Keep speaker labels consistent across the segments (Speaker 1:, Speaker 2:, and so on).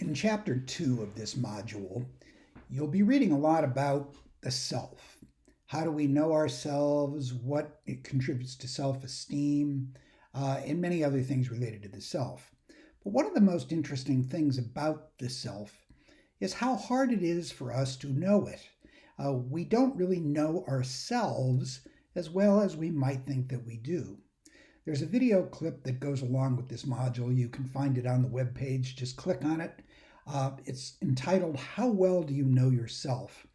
Speaker 1: In Chapter 2 of this module, you'll be reading a lot about the self. How do we know ourselves, what it contributes to self-esteem, and many other things related to the self. But one of the most interesting things about the self is how hard it is for us to know it. We don't really know ourselves as well as we might think that we do. There's a video clip that goes along with this module. You can find it on the web page. Just click on it. It's entitled, How Well Do You Know Yourself?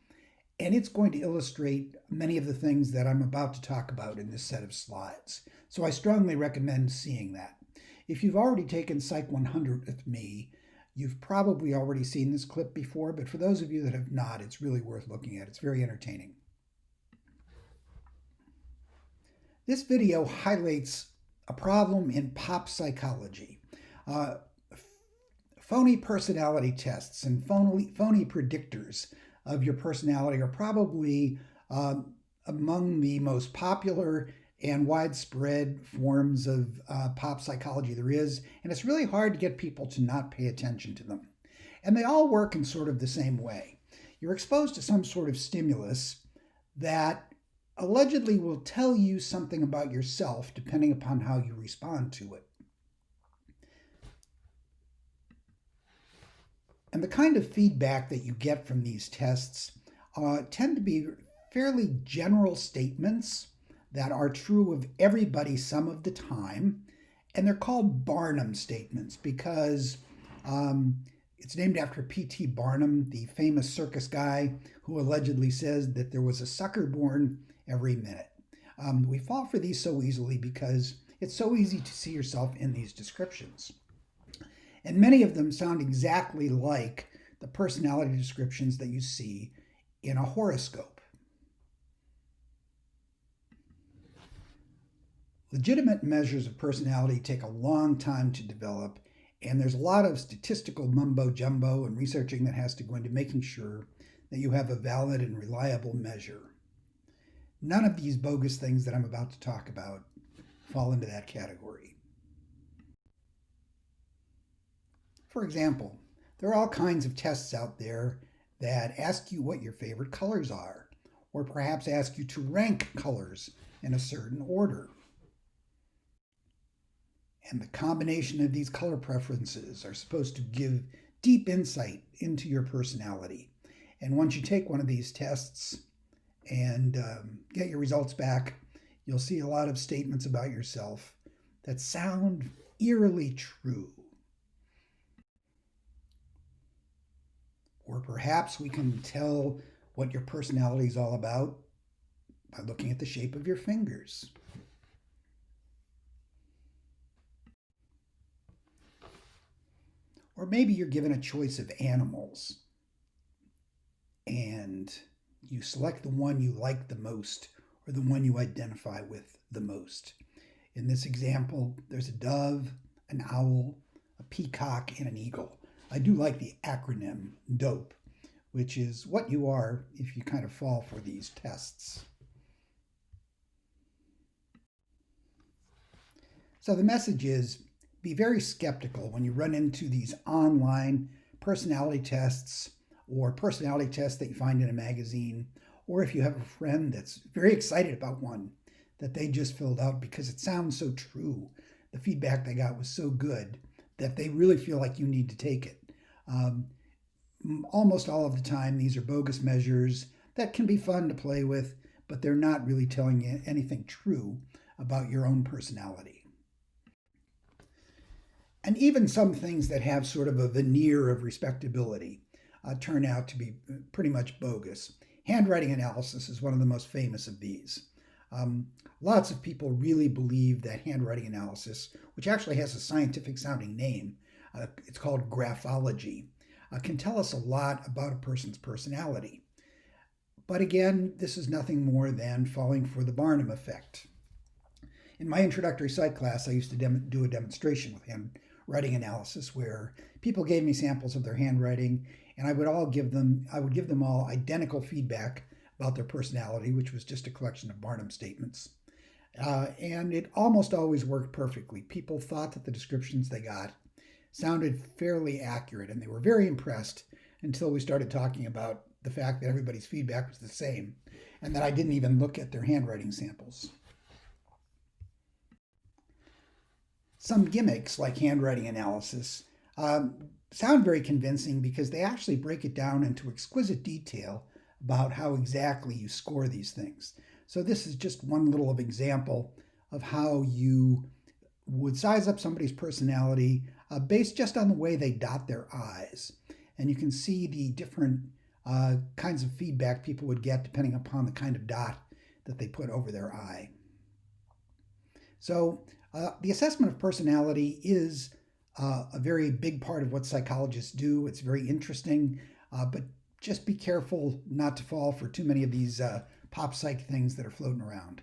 Speaker 1: And it's going to illustrate many of the things that I'm about to talk about in this set of slides. So I strongly recommend seeing that. If you've already taken Psych 100 with me, you've probably already seen this clip before, but for those of you that have not, it's really worth looking at. It's very entertaining. This video highlights a problem in pop psychology. Phony personality tests and phony predictors of your personality are probably among the most popular and widespread forms of pop psychology there is, and it's really hard to get people to not pay attention to them. And they all work in sort of the same way. You're exposed to some sort of stimulus that allegedly will tell you something about yourself depending upon how you respond to it. And the kind of feedback that you get from these tests tend to be fairly general statements that are true of everybody some of the time. And they're called Barnum statements because it's named after P.T. Barnum, the famous circus guy who allegedly says that there was a sucker born every minute. We fall for these so easily because it's so easy to see yourself in these descriptions. And many of them sound exactly like the personality descriptions that you see in a horoscope. Legitimate measures of personality take a long time to develop, and there's a lot of statistical mumbo-jumbo and researching that has to go into making sure that you have a valid and reliable measure. None of these bogus things that I'm about to talk about fall into that category. For example, there are all kinds of tests out there that ask you what your favorite colors are, or perhaps ask you to rank colors in a certain order. And the combination of these color preferences are supposed to give deep insight into your personality. And once you take one of these tests and get your results back, you'll see a lot of statements about yourself that sound eerily true. Or perhaps we can tell what your personality is all about by looking at the shape of your fingers. Or maybe you're given a choice of animals and you select the one you like the most or the one you identify with the most. In this example, there's a dove, an owl, a peacock, and an eagle. I do like the acronym DOPE, which is what you are if you kind of fall for these tests. So the message is, be very skeptical when you run into these online personality tests or personality tests that you find in a magazine, or if you have a friend that's very excited about one that they just filled out because it sounds so true. The feedback they got was so good that they really feel like you need to take it. Almost all of the time, these are bogus measures that can be fun to play with, but they're not really telling you anything true about your own personality. And even some things that have sort of a veneer of respectability turn out to be pretty much bogus. Handwriting analysis is one of the most famous of these. Lots of people really believe that handwriting analysis, which actually has a scientific sounding name, it's called graphology, can tell us a lot about a person's personality. But again, this is nothing more than falling for the Barnum effect. In my introductory psych class, I used to do a demonstration with handwriting analysis where people gave me samples of their handwriting, and I would give them all identical feedback about their personality, which was just a collection of Barnum statements. And it almost always worked perfectly. People thought that the descriptions they got sounded fairly accurate, and they were very impressed until we started talking about the fact that everybody's feedback was the same and that I didn't even look at their handwriting samples. Some gimmicks like handwriting analysis sound very convincing because they actually break it down into exquisite detail about how exactly you score these things. So this is just one little example of how you would size up somebody's personality based just on the way they dot their I's. And you can see the different kinds of feedback people would get depending upon the kind of dot that they put over their I. So the assessment of personality is a very big part of what psychologists do. It's very interesting, but just be careful not to fall for too many of these pop psych things that are floating around.